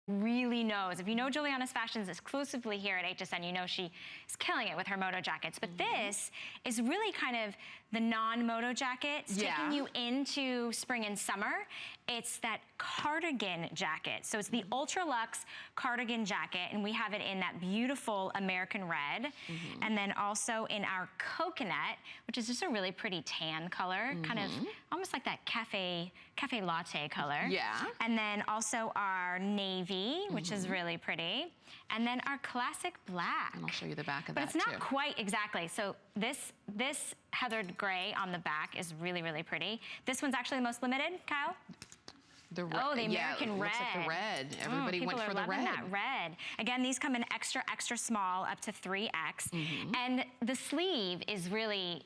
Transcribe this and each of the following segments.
really knows. If you know Giuliana's fashions exclusively here at HSN, you know she is killing it with her moto jackets. But this is really kind of the non-moto jackets, taking you into spring and summer. It's that cardigan jacket. So it's the Ultra Luxe cardigan jacket, and we have it in that beautiful American red. And then also in our coconut, which is just a really pretty tan color, kind of almost like that cafe latte color. And then also our navy, which is really pretty. And then our classic black. And I'll show you the back of that, that, but it's not quite exactly. So this heathered gray on the back is really, really pretty. This one's actually the most limited, Kyle. The the American red. Looks like the red. Everybody went for the red. People are loving that red. Again, these come in extra, extra small, up to 3X. And the sleeve is really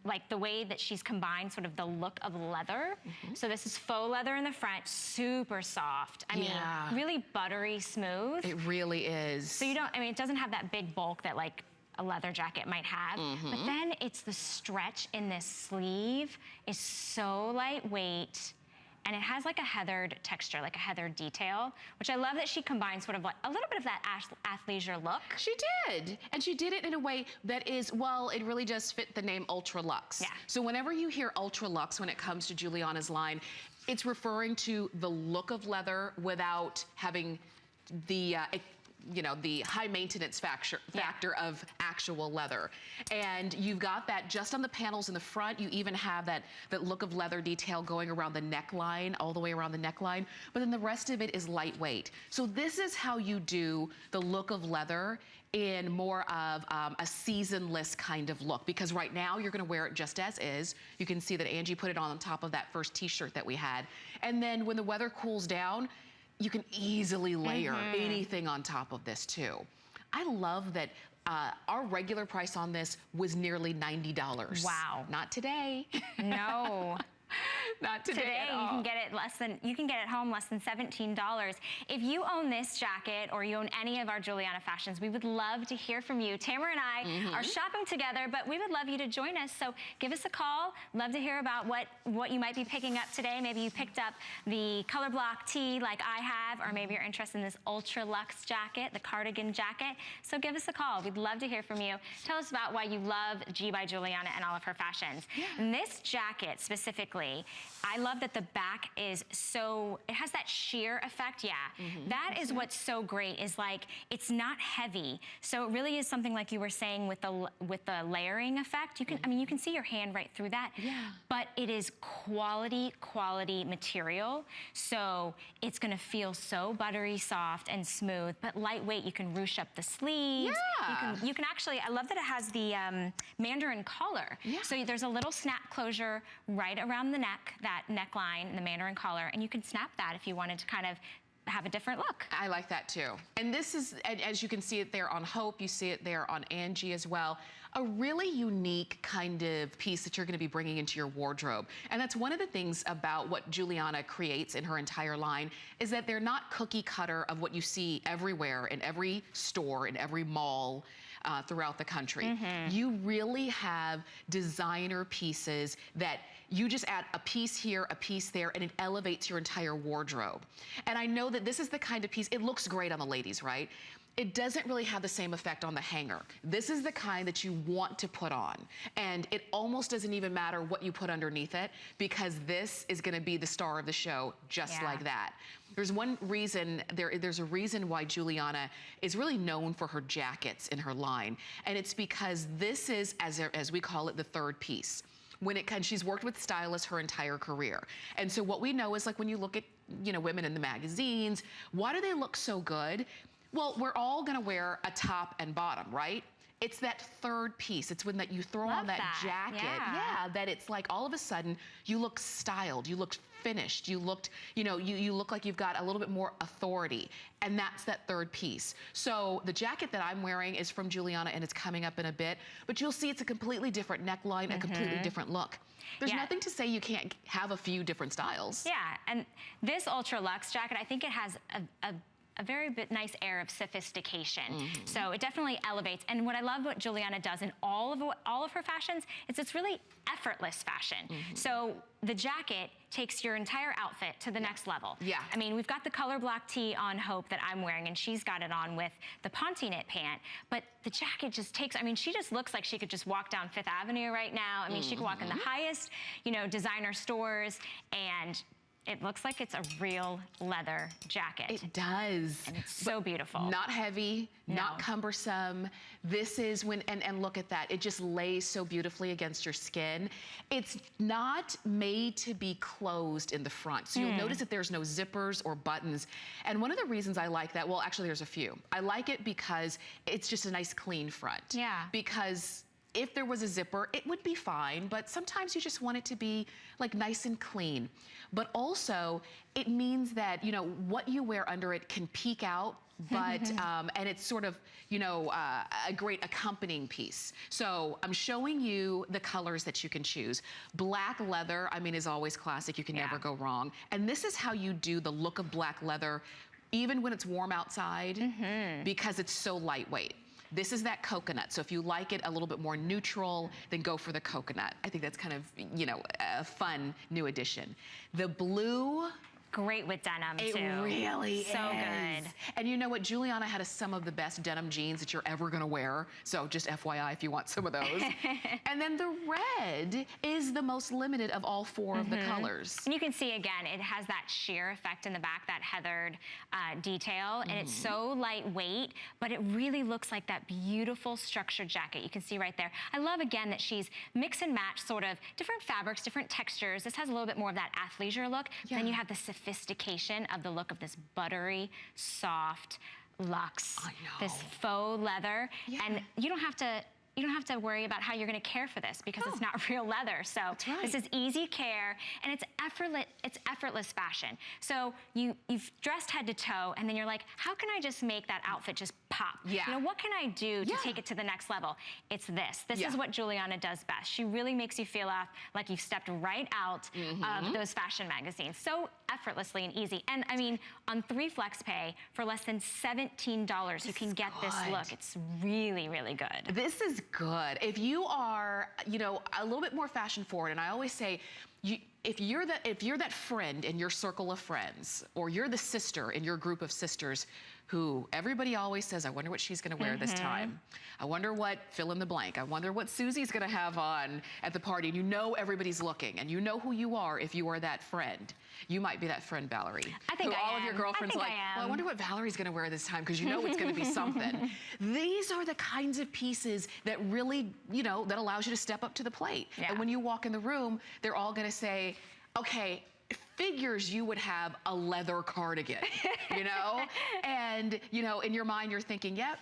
like the way that she's combined sort of the look of leather. So this is faux leather in the front, super soft. I mean, really buttery smooth. It really is. So you don't, I mean, it doesn't have that big bulk that like a leather jacket might have, but then it's the stretch in this sleeve is so lightweight. And it has like a heathered texture, like a heathered detail, which I love that she combines sort of like a little bit of that athleisure look. She did. And she did it in a way that is, well, it really does fit the name Ultra Luxe. So whenever you hear Ultra Luxe when it comes to Giuliana's line, it's referring to the look of leather without having the you know, the high maintenance factor of actual leather. And you've got that just on the panels in the front. You even have that look of leather detail going around the neckline, all the way around the neckline. But then the rest of it is lightweight. So this is how you do the look of leather in more of a seasonless kind of look, because right now you're gonna wear it just as is. You can see that Angie put it on top of that first t-shirt that we had. And then when the weather cools down, you can easily layer anything on top of this too. I love that our regular price on this was nearly $90. Wow. Not today. No. Not today. You can get it you can get it home less than $17. If you own this jacket or you own any of our Giuliana fashions, we would love to hear from you. Tamara and I are shopping together, but we would love you to join us. So give us a call. Love to hear about what you might be picking up today. Maybe you picked up the color block tee like I have, or maybe you're interested in this Ultra Luxe jacket, the cardigan jacket. So give us a call. We'd love to hear from you. Tell us about why you love G by Giuliana and all of her fashions. And this jacket specifically, I love that the back is so, it has that sheer effect, That is what's so great, is like, it's not heavy. So it really is something like you were saying with the layering effect. You can, I mean, you can see your hand right through that. But it is quality material. So it's gonna feel so buttery soft and smooth, but lightweight. You can ruche up the sleeves. You can actually, I love that it has the mandarin collar. So there's a little snap closure right around the neck, that neckline and the mandarin collar, and you can snap that if you wanted to kind of have a different look. I like that too. And this is, as you can see it there on Hope, you see it there on Angie as well, a really unique kind of piece that you're gonna be bringing into your wardrobe. And that's one of the things about what Giuliana creates in her entire line, is that they're not cookie cutter of what you see everywhere in every store, in every mall, throughout the country. You really have designer pieces that you just add a piece here, a piece there, and it elevates your entire wardrobe. And I know that this is the kind of piece, it looks great on the ladies, right? It doesn't really have the same effect on the hanger. This is the kind that you want to put on. And it almost doesn't even matter what you put underneath it, because this is gonna be the star of the show, just like that. There's one reason, there's a reason why Giuliana is really known for her jackets in her line. And it's because this is, as we call it, the third piece. She's worked with stylists her entire career. And so what we know is, like, when you look at, you know, women in the magazines, why do they look so good? Well, we're all gonna wear a top and bottom, right? It's that third piece. It's when that you throw on that jacket, that it's like all of a sudden you look styled, you look finished, you looked, you know, you look like you've got a little bit more authority, and that's that third piece. So the jacket that I'm wearing is from Giuliana, and it's coming up in a bit, but you'll see it's a completely different neckline, a completely different look. There's nothing to say you can't have a few different styles. And this Ultra Luxe jacket, I think it has a nice air of sophistication. So it definitely elevates. And what I love what Giuliana does in all of her fashions is it's really effortless fashion. So the jacket takes your entire outfit to the next level. Yeah. I mean, we've got the color block tee on Hope that I'm wearing, and she's got it on with the Ponte knit pant, but the jacket just takes, I mean, she just looks like she could just walk down Fifth Avenue right now. I mean, she could walk in the highest, you know, designer stores, and it looks like it's a real leather jacket. It does. And it's so beautiful. Not heavy, not cumbersome. This is when, and look at that. It just lays so beautifully against your skin. It's not made to be closed in the front. So you'll notice that there's no zippers or buttons. And one of the reasons I like that, well, actually there's a few. I like it because it's just a nice clean front. Yeah. Because if there was a zipper, it would be fine, but sometimes you just want it to be like nice and clean. But also, it means that, you know, what you wear under it can peek out, but, and it's sort of, you know, a great accompanying piece. So I'm showing you the colors that you can choose. Black leather, I mean, is always classic. You can never go wrong. And this is how you do the look of black leather, even when it's warm outside, because it's so lightweight. This is that coconut. So if you like it a little bit more neutral, then go for the coconut. I think that's kind of, you know, a fun new addition. The blue. Great with denim, too. It really is. So good. And you know what? Giuliana had some of the best denim jeans that you're ever going to wear. So just FYI if you want some of those. And then the red is the most limited of all four of the colors. And you can see, again, it has that sheer effect in the back, that heathered detail. And it's so lightweight, but it really looks like that beautiful structured jacket. You can see right there. I love, again, that she's mix and match sort of different fabrics, different textures. This has a little bit more of that athleisure look. Then you have the sophistication of the look of this buttery, soft Luxe, this faux leather, and you don't have to worry about how you're going to care for this because it's not real leather. So this is easy care, and it's effortless fashion. So you've dressed head to toe, and then you're like, how can I just make that outfit just pop? You know, what can I do to take it to the next level? It's this. This is what Giuliana does best. She really makes you feel like you've stepped right out of those fashion magazines. So effortlessly and easy. And I mean, on 3 FlexPay for less than $17, you can get this look. It's really, really good. This is good. If you are, you know, a little bit more fashion forward, and I always say, if you're that friend in your circle of friends, or you're the sister in your group of sisters who everybody always says, I wonder what she's gonna wear this time. I wonder what fill in the blank. I wonder what Susie's gonna have on at the party. And you know everybody's looking, and you know who you are if you are that friend. You might be that friend, Valerie. I think all of your girlfriends are like, well, I wonder what Valerie's gonna wear this time, because you know it's gonna be something. These are the kinds of pieces that really, you know, that allows you to step up to the plate. And when you walk in the room, they're all gonna say, okay, figures you would have a leather cardigan, you know? And, you know, in your mind, you're thinking, yep,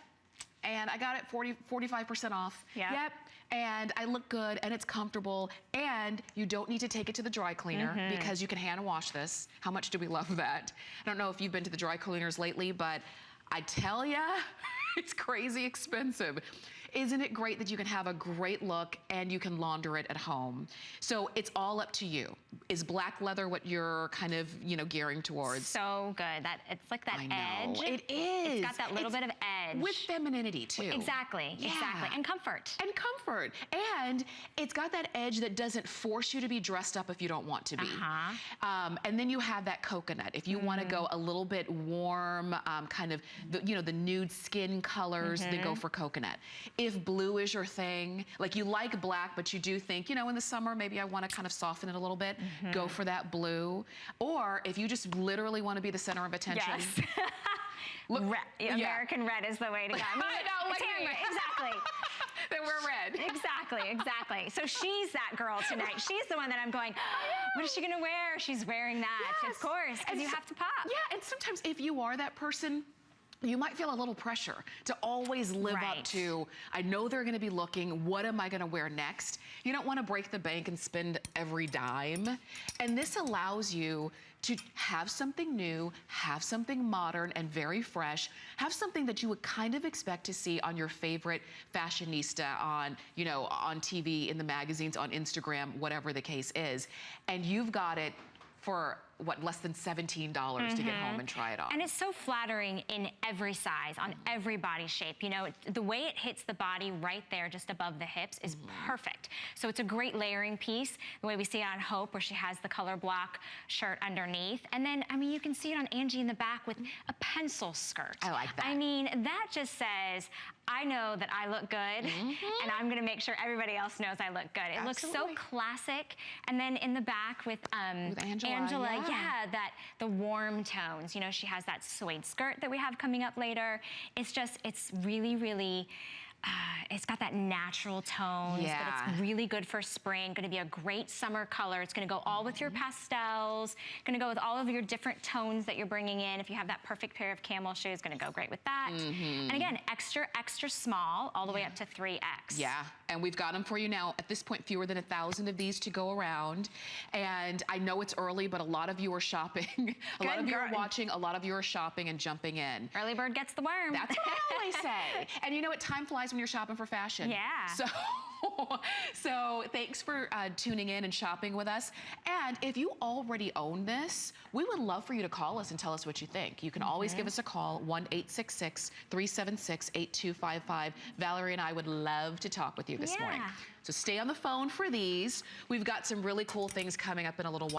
and I got it 45% off. Yep. And I look good, and it's comfortable, and you don't need to take it to the dry cleaner because you can hand wash this. How much do we love that? I don't know if you've been to the dry cleaners lately, but I tell ya, it's crazy expensive. Isn't it great that you can have a great look and you can launder it at home? So it's all up to you. Is black leather what you're kind of, you know, gearing towards? So good. It's like that edge. It is. It's got that little bit of edge. With femininity, too. Exactly. And comfort. And comfort. And it's got that edge that doesn't force you to be dressed up if you don't want to be. And then you have that coconut. If you want to go a little bit warm, kind of, you know, the nude skin colors, then go for coconut. If blue is your thing, like you like black, but you do think, you know, in the summer, maybe I want to kind of soften it a little bit, go for that blue. Or if you just literally want to be the center of attention. Look, American red is the way to go. I mean, I know, like exactly. Then we're red. Exactly. So she's that girl tonight. She's the one that I'm going, what is she going to wear? She's wearing that, of course, because you have to pop. Yeah, and sometimes if you are that person, you might feel a little pressure to always live up to, I know they're gonna be looking, what am I gonna wear next? You don't wanna break the bank and spend every dime. And this allows you to have something new, have something modern and very fresh, have something that you would kind of expect to see on your favorite fashionista on, you know, on TV, in the magazines, on Instagram, whatever the case is. And you've got it for what, less than $17 to get home and try it on. And it's so flattering in every size, on every body shape. You know, the way it hits the body right there, just above the hips, is perfect. So it's a great layering piece, the way we see it on Hope, where she has the color block shirt underneath. And then, I mean, you can see it on Angie in the back with a pencil skirt. I like that. I mean, that just says, I know that I look good, and I'm gonna make sure everybody else knows I look good. It looks so classic. And then in the back with Angela, that the warm tones. You know, she has that suede skirt that we have coming up later. It's just, it's really, really, it's got that natural tones, but it's really good for spring. Going to be a great summer color. It's going to go all with your pastels. Going to go with all of your different tones that you're bringing in. If you have that perfect pair of camel shoes, going to go great with that. And again, extra, extra small, all the way up to 3X. Yeah, and we've got them for you now. At this point, fewer than 1,000 of these to go around. And I know it's early, but a lot of you are shopping. A lot of you are watching. A lot of you are shopping and jumping in. Early bird gets the worm. That's what I always say. And you know what? Time flies when you're shopping for fashion. Yeah. So thanks for tuning in and shopping with us. And if you already own this, we would love for you to call us and tell us what you think. You can always give us a call, 1-866-376-8255. Valerie and I would love to talk with you this morning. So stay on the phone for these. We've got some really cool things coming up in a little while.